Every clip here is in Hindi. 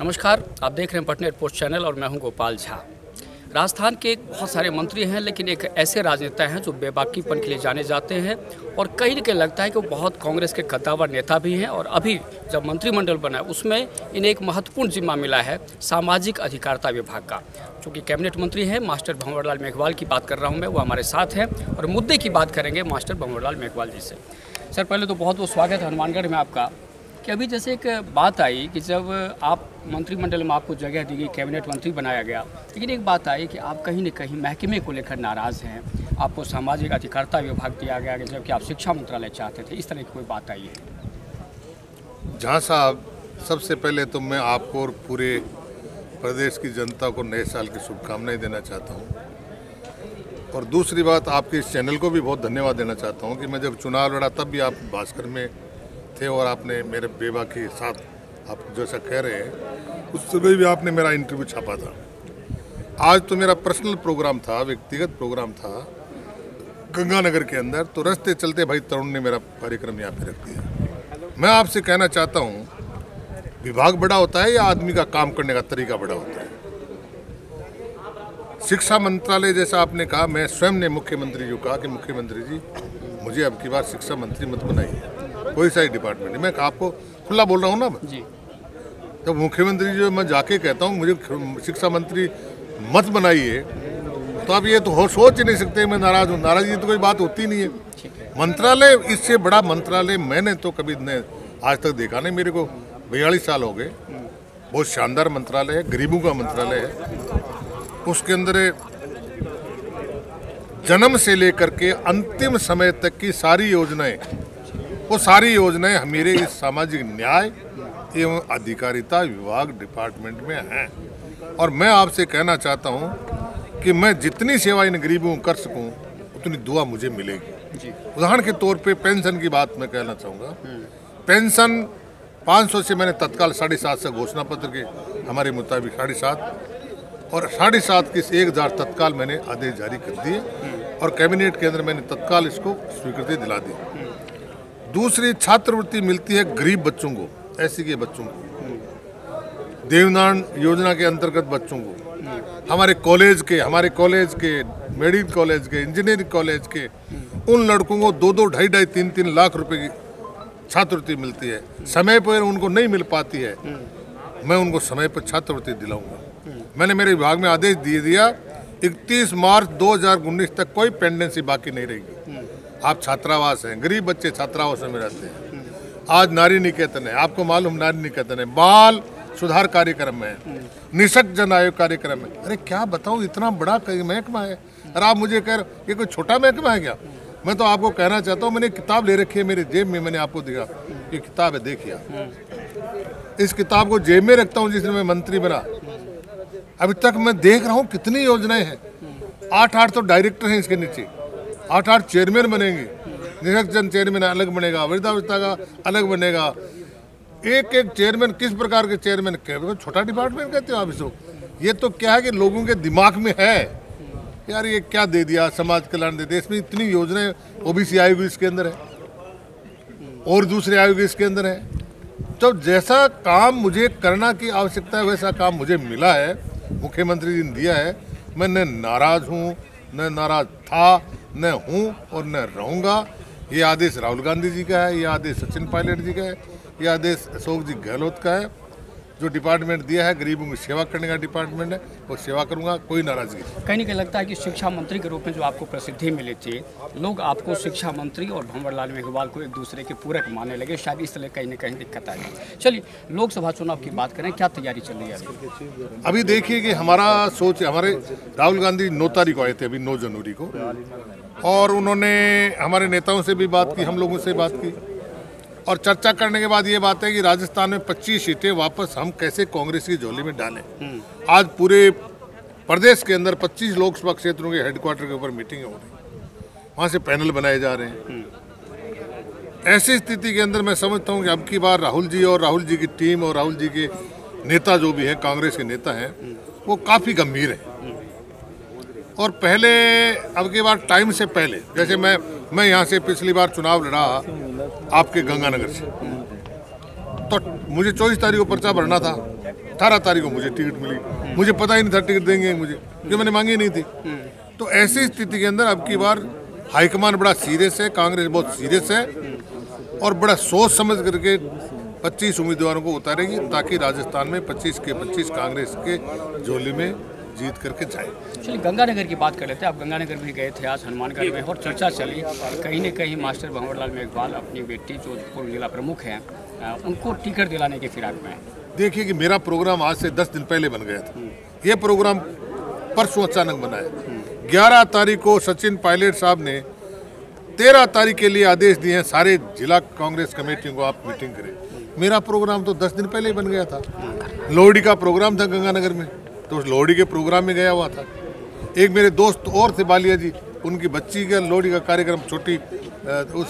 नमस्कार, आप देख रहे हैं पटना रिपोर्ट चैनल और मैं हूं गोपाल झा। राजस्थान के बहुत सारे मंत्री हैं, लेकिन एक ऐसे राजनेता हैं जो बेबाकीपन के लिए जाने जाते हैं और कहीं न कहीं लगता है कि वो बहुत कांग्रेस के कद्दावर नेता भी हैं। और अभी जब मंत्रिमंडल बना है उसमें इन्हें एक महत्वपूर्ण जिम्मा मिला है सामाजिक अधिकारिता विभाग का। चूँकि कैबिनेट मंत्री हैं मास्टर भंवरलाल मेघवाल की बात कर रहा हूँ मैं, वो हमारे साथ हैं और मुद्दे की बात करेंगे मास्टर भंवरलाल मेघवाल जी से। सर, पहले तो बहुत बहुत स्वागत है हनुमानगढ़ में आपका। कि अभी जैसे एक बात आई कि जब आप मंत्रिमंडल में आपको जगह दी गई, कैबिनेट मंत्री बनाया गया, लेकिन एक बात आई कि आप कहीं न कहीं महकमे को लेकर नाराज़ हैं। आपको सामाजिक अधिकारिता विभाग दिया गया कि जबकि आप शिक्षा मंत्रालय चाहते थे, इस तरह की कोई बात आई है? जहाँ साहब, सबसे पहले तो मैं आपको और पूरे प्रदेश की जनता को नए साल की शुभकामनाएं देना चाहता हूँ। और दूसरी बात, आपके इस चैनल को भी बहुत धन्यवाद देना चाहता हूँ कि मैं जब चुनाव लड़ा तब भी आप भास्कर में थे और आपने मेरे बेबा के साथ, आप जैसा कह रहे हैं उस समय भी आपने मेरा इंटरव्यू छापा था। आज तो मेरा पर्सनल प्रोग्राम था, व्यक्तिगत प्रोग्राम था गंगानगर के अंदर, तो रास्ते चलते भाई तरुण ने मेरा कार्यक्रम यहाँ पे रख दिया। मैं आपसे कहना चाहता हूँ, विभाग बड़ा होता है या आदमी का काम करने का तरीका बड़ा होता है? शिक्षा मंत्रालय जैसा आपने कहा, मैं स्वयं ने मुख्यमंत्री जी को कहा कि मुख्यमंत्री जी मुझे अब की बार शिक्षा मंत्री मत बनाइए, कोई सा ही डिपार्टमेंट नहीं। मैं आपको खुला बोल रहा हूँ ना जी। जब मुख्यमंत्री जी मैं जाके कहता हूँ मुझे शिक्षा मंत्री मत बनाइए, तो आप ये तो सोच ही नहीं सकते मैं नाराज हूँ। नाराजगी तो कोई बात होती नहीं है। मंत्रालय, इससे बड़ा मंत्रालय मैंने तो कभी आज तक देखा नहीं। मेरे को 42 साल हो गए। बहुत शानदार मंत्रालय है, गरीबों का मंत्रालय है। उसके अंदर जन्म से लेकर के अंतिम समय तक की सारी योजनाएं, वो सारी योजनाएं मेरे इस सामाजिक न्याय एवं अधिकारिता विभाग डिपार्टमेंट में हैं। और मैं आपसे कहना चाहता हूं कि मैं जितनी सेवा इन गरीबों को कर सकूं उतनी दुआ मुझे मिलेगी। उदाहरण के तौर पे पेंशन की बात मैं कहना चाहूँगा। पेंशन 500 से मैंने तत्काल 7.5 से घोषणा पत्र के हमारे मुताबिक 7.5 और 7.5 की 1000 तत्काल मैंने आदेश जारी कर दिए और कैबिनेट के अंदर मैंने तत्काल इसको स्वीकृति दिला दी। दूसरी, छात्रवृत्ति मिलती है गरीब बच्चों को, ऐसे के बच्चों को, देवनान योजना के अंतर्गत बच्चों को, हमारे कॉलेज के, मेडिकल कॉलेज के, इंजीनियरिंग कॉलेज के उन लड़कों को 2-2, 2.5, 3-3 लाख रुपए की छात्रवृत्ति मिलती है। समय पर उनको नहीं मिल पाती है, मैं उनको समय पर छात्रवृत्ति दिलाऊंगा। मैंने मेरे विभाग में आदेश दे दिया 31 मार्च 2019 तक कोई पेंडेंसी बाकी नहीं रहेगी। आप छात्रावास हैं, गरीब बच्चे छात्रावास में रहते हैं। आज नारी निकेतन है, आपको मालूम नारी निकेतन है, बाल सुधार कार्यक्रम है, निशक्त जन आयोग कार्यक्रम है। अरे क्या बताऊं, इतना बड़ा महकमा है और आप मुझे कह रहे ये कोई छोटा महकमा है क्या? मैं तो आपको कहना चाहता हूँ, मैंने किताब ले रखी है मेरे जेब में, मैंने आपको दिखा, ये किताब है, देखिए। इस किताब को जेब में रखता हूँ जिसने मैं मंत्री बना। अभी तक मैं देख रहा हूँ कितनी योजनाएं हैं। 8 तो डायरेक्टर हैं इसके नीचे, 8 चेयरमैन बनेंगे, निशक्त जन चेयरमैन अलग बनेगा, वृद्धावस्था का अलग बनेगा। एक चेयरमैन, किस प्रकार के चेयरमैन, छोटा डिपार्टमेंट कहते हो आप इसको? ये तो क्या है कि लोगों के दिमाग में है यार ये क्या दे दिया, समाज कल्याण दे दिया। इसमें इतनी योजनाएं, ओबीसी आयोग इसके अंदर है और दूसरे आयोग इसके अंदर है। तो जैसा काम मुझे करना की आवश्यकता है वैसा काम मुझे मिला है, मुख्यमंत्री जी ने दिया है। मैं न नाराज हूँ, न नाराज था, न हूँ और न रहूँगा। ये आदेश राहुल गांधी जी का है, ये आदेश सचिन पायलट जी का है, ये आदेश अशोक जी गहलोत का है। जो डिपार्टमेंट दिया है, गरीबों की सेवा करने का डिपार्टमेंट है, वो सेवा करूँगा, कोई नाराजगी। कहीं न कहीं लगता है कि शिक्षा मंत्री के रूप में जो आपको प्रसिद्धि मिली थी, लोग आपको शिक्षा मंत्री और भंवरलाल मेघवाल को एक दूसरे के पूरक मानने लगे। शायद इस तरह कहीं न कहीं दिक्कत आई। चलिए लोकसभा चुनाव की बात करें, क्या तैयारी चल रही है अभी? देखिए कि हमारा सोच, हमारे राहुल गांधी 9 तारीख को आए थे, अभी 9 जनवरी को, और उन्होंने हमारे नेताओं से भी बात की, हम लोगों से बात की और चर्चा करने के बाद ये बात है कि राजस्थान में 25 सीटें वापस हम कैसे कांग्रेस की झोली में डालें। आज पूरे प्रदेश के अंदर 25 लोकसभा क्षेत्रों के हेडक्वार्टर के ऊपर मीटिंग हो रही, वहाँ से पैनल बनाए जा रहे हैं। ऐसी स्थिति के अंदर मैं समझता हूँ कि अब की बार राहुल जी और राहुल जी की टीम और राहुल जी के नेता जो भी हैं, कांग्रेस के नेता हैं, वो काफ़ी गंभीर हैं। और पहले, अब की बार टाइम से पहले, जैसे मैं यहाँ से पिछली बार चुनाव लड़ा आपके गंगानगर से, तो मुझे 24 तारीख को पर्चा भरना था। 18 तारीख को मुझे टिकट मिली, मुझे पता ही नहीं था टिकट देंगे मुझे, क्योंकि मैंने मांगी नहीं थी। तो ऐसी स्थिति के अंदर अब की बार हाईकमान बड़ा सीरियस है, कांग्रेस बहुत सीरियस है और बड़ा सोच समझ करके 25 उम्मीदवारों को उतारेगी, ताकि राजस्थान में 25 के 25 कांग्रेस के झोली में जीत करके जाए। चलिए गंगानगर की बात कर लेते हैं। आप गंगानगर भी गए थे आज हनुमानगढ़ में, और चर्चा चली कहीं न कहीं मास्टर भंवरलाल मेघवाल अपनी बेटी जो पूर्व जिला प्रमुख हैं उनको टिकट दिलाने के फिराक में। देखिए कि मेरा प्रोग्राम आज से 10 दिन पहले बन गया था, ये प्रोग्राम परसों अचानक बना है। 11 तारीख को सचिन पायलट साहब ने 13 तारीख के लिए आदेश दिए हैं सारे जिला कांग्रेस कमेटियों को आप मीटिंग करें। मेरा प्रोग्राम तो 10 दिन पहले ही बन गया था। लोहड़ी का प्रोग्राम था गंगानगर में, तो उस लोहड़ी के प्रोग्राम में गया हुआ था। एक मेरे दोस्त और थे बालिया जी, उनकी बच्ची का लोहड़ी का कार्यक्रम, छोटी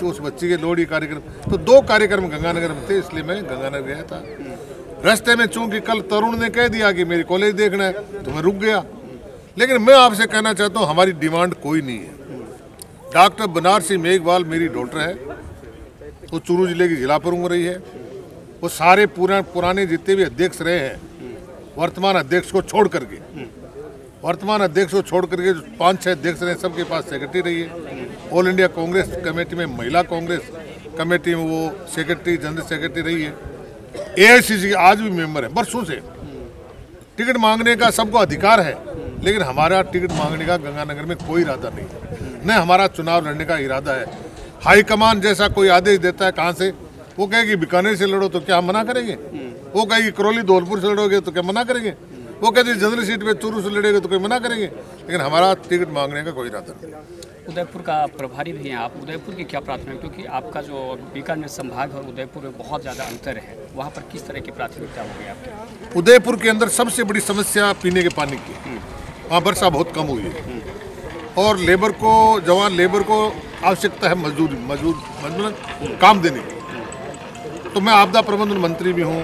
उस बच्ची के लोहड़ी कार्यक्रम, तो 2 कार्यक्रम गंगानगर में थे, इसलिए मैं गंगानगर गया था। रास्ते में चूंकि कल तरुण ने कह दिया कि मेरी कॉलेज देखना है, तो मैं रुक गया। लेकिन मैं आपसे कहना चाहता हूँ हमारी डिमांड कोई नहीं है। डॉक्टर बनारसी मेघवाल मेरी डॉटर है, वो चूरू जिले की जिला प्रमुख रही है। वो सारे पुराने जितने भी अध्यक्ष रहे हैं, वर्तमान अध्यक्ष को छोड़ करके, जो 5-6 अध्यक्ष रहे, सबके पास सेक्रेटरी रही है। ऑल इंडिया कांग्रेस कमेटी में, महिला कांग्रेस कमेटी में वो सेक्रेटरी, जनरल सेक्रेटरी रही है। AICC की आज भी मेंबर है बरसों से। टिकट मांगने का सबको अधिकार है, लेकिन हमारा टिकट मांगने का गंगानगर में कोई इरादा नहीं है, न हमारा चुनाव लड़ने का इरादा है। हाईकमान जैसा कोई आदेश देता है, कहाँ से वो कहेगी बीकानेर से लड़ो तो क्या हम मना करेंगे, वो कहेगी करौली धौलपुर से लड़ोगे तो क्या मना करेंगे, वो कहते जनरल सीट पे चूरू से लड़ेगा तो कोई मना करेंगे, लेकिन हमारा टिकट मांगने का कोई इरादा नहीं। उदयपुर का प्रभारी भी हैं आप, उदयपुर की क्या प्राथमिकता, क्योंकि आपका जो बीकानेर संभाग और उदयपुर में बहुत ज़्यादा अंतर है, वहाँ पर किस तरह की प्राथमिकता होगी आपकी? उदयपुर के अंदर सबसे बड़ी समस्या पीने के पानी की, वहाँ वर्षा बहुत कम हुई है और लेबर को, जवान लेबर को आवश्यकता है मजदूर काम देने की। तो मैं आपदा प्रबंधन मंत्री भी हूँ,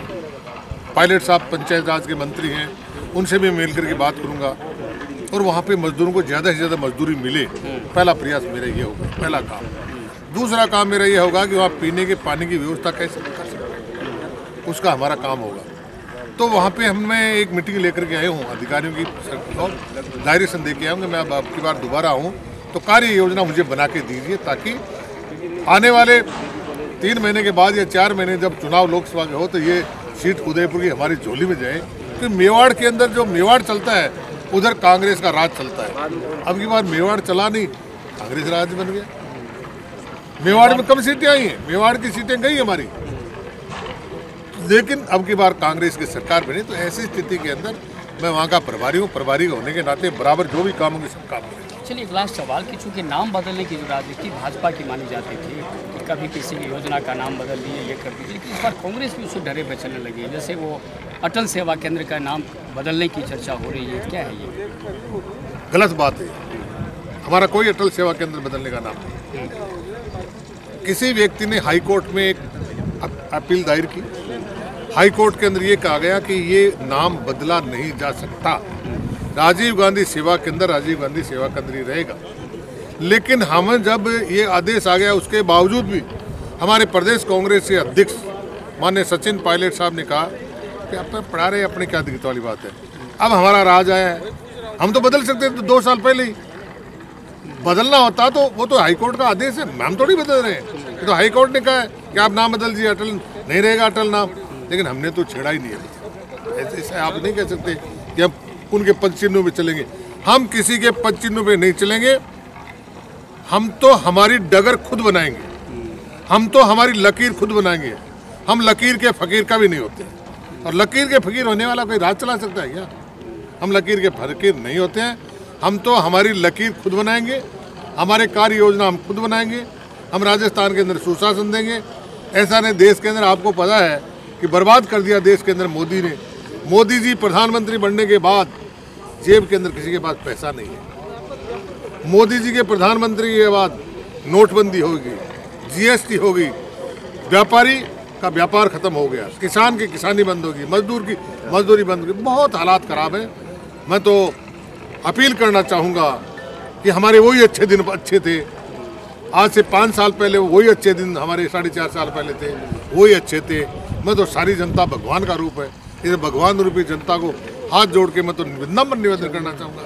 पायलट साहब पंचायत राज के मंत्री हैं, उनसे भी मिल करके बात करूँगा और वहाँ पे मजदूरों को ज़्यादा से ज़्यादा मजदूरी मिले। पहला प्रयास मेरा ये होगा, पहला काम। दूसरा काम मेरा ये होगा कि वहाँ पीने के पानी की व्यवस्था कैसे कर सकते हैं, उसका हमारा काम होगा। तो वहाँ पे मैं एक मीटिंग लेकर के आया हूँ, अधिकारियों की डायरेक्शन दे के आऊँगा। मैं अब आपकी बार दोबारा आऊँ तो कार्य योजना मुझे बना के दीजिए, ताकि आने वाले 3 महीने के बाद या 4 महीने जब चुनाव लोकसभा के हो तो ये सीट उदयपुर की हमारी झोली में जाए। क्योंकि मेवाड़ के अंदर जो मेवाड़ चलता है, उधर कांग्रेस का राज चलता है। अब की बार मेवाड़ चला नहीं, कांग्रेस राज बन गया। मेवाड़ में कम सीटें आई हैं, मेवाड़ की सीटें गई हमारी, लेकिन अब की बार कांग्रेस की सरकार बनी। तो ऐसी स्थिति के अंदर मैं वहाँ का प्रभारी हूँ, प्रभारी होने के नाते बराबर जो भी काम होंगे सब काम करेंगे। चलिए एक लास्ट सवाल कि चूँकि नाम बदलने की जो राजनीति भाजपा की मानी जाती थी कि कभी किसी की योजना का नाम बदल दिए, ये कर दीजिए, लेकिन इस बार कांग्रेस भी उससे डरे पे चलने लगी है। जैसे वो अटल सेवा केंद्र का नाम बदलने की चर्चा हो रही है, क्या है ये? गलत बात है, हमारा कोई अटल सेवा केंद्र बदलने का नाम नहीं। किसी व्यक्ति ने हाई कोर्ट में एक अपील दायर की, हाई कोर्ट के अंदर ये कहा गया कि ये नाम बदला नहीं जा सकता। राजीव गांधी सेवा केंद्र राजीव गांधी सेवा केंद्र ही रहेगा। लेकिन हम जब ये आदेश आ गया, उसके बावजूद भी हमारे प्रदेश कांग्रेस के अध्यक्ष माननीय सचिन पायलट साहब ने कहा कि आप पढ़ा रहे अपने, क्या दिक्कत वाली बात है। अब हमारा राज आया है, हम तो बदल सकते थे तो 2 साल पहले ही बदलना होता, तो वो तो हाईकोर्ट का आदेश है, हम थोड़ी बदल रहे हैं। तो हाईकोर्ट ने कहा है कि आप नाम बदल दीजिए, अटल नहीं रहेगा अटल नाम, लेकिन हमने तो छेड़ा ही नहीं है। ऐसे आप नहीं कह सकते कि हम उनके पद चिन्हों पे चलेंगे। हम किसी के पद चिन्हों पे नहीं चलेंगे, हम तो हमारी डगर खुद बनाएंगे, हम तो हमारी लकीर खुद बनाएंगे। हम लकीर के फकीर का भी नहीं होते, और लकीर के फकीर होने वाला कोई राज चला सकता है क्या? हम लकीर के फकीर नहीं होते हैं, हम तो हमारी लकीर खुद बनाएंगे, हमारे कार्य योजना हम खुद बनाएंगे। हम राजस्थान के अंदर सुशासन देंगे। ऐसा नहीं, देश के अंदर आपको पता है कि बर्बाद कर दिया देश के अंदर मोदी ने। मोदी जी प्रधानमंत्री बनने के बाद जेब के अंदर किसी के पास पैसा नहीं है। मोदी जी के प्रधानमंत्री के बाद नोटबंदी होगी, GST होगी, व्यापारी का व्यापार खत्म हो गया, किसान की किसानी बंद होगी, मजदूर की मजदूरी बंद होगी। बहुत हालात खराब है। मैं तो अपील करना चाहूँगा कि हमारे वही अच्छे दिन अच्छे थे, आज से 5 साल पहले वही अच्छे दिन हमारे 4.5 साल पहले थे, वही अच्छे थे। मैं तो सारी जनता भगवान का रूप है, इस भगवान रूपी जनता को हाथ जोड़ के मैं तो विनम्र निवेदन करना चाहूँगा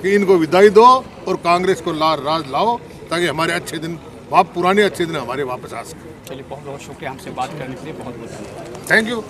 कि इनको विदाई दो और कांग्रेस को राज लाओ, ताकि हमारे अच्छे दिन पुराने अच्छे दिन हमारे वापस आ सकें। चलिए, बहुत बहुत शुक्रिया हमसे बात करने के लिए, बहुत बहुत धन्यवाद। Thank you.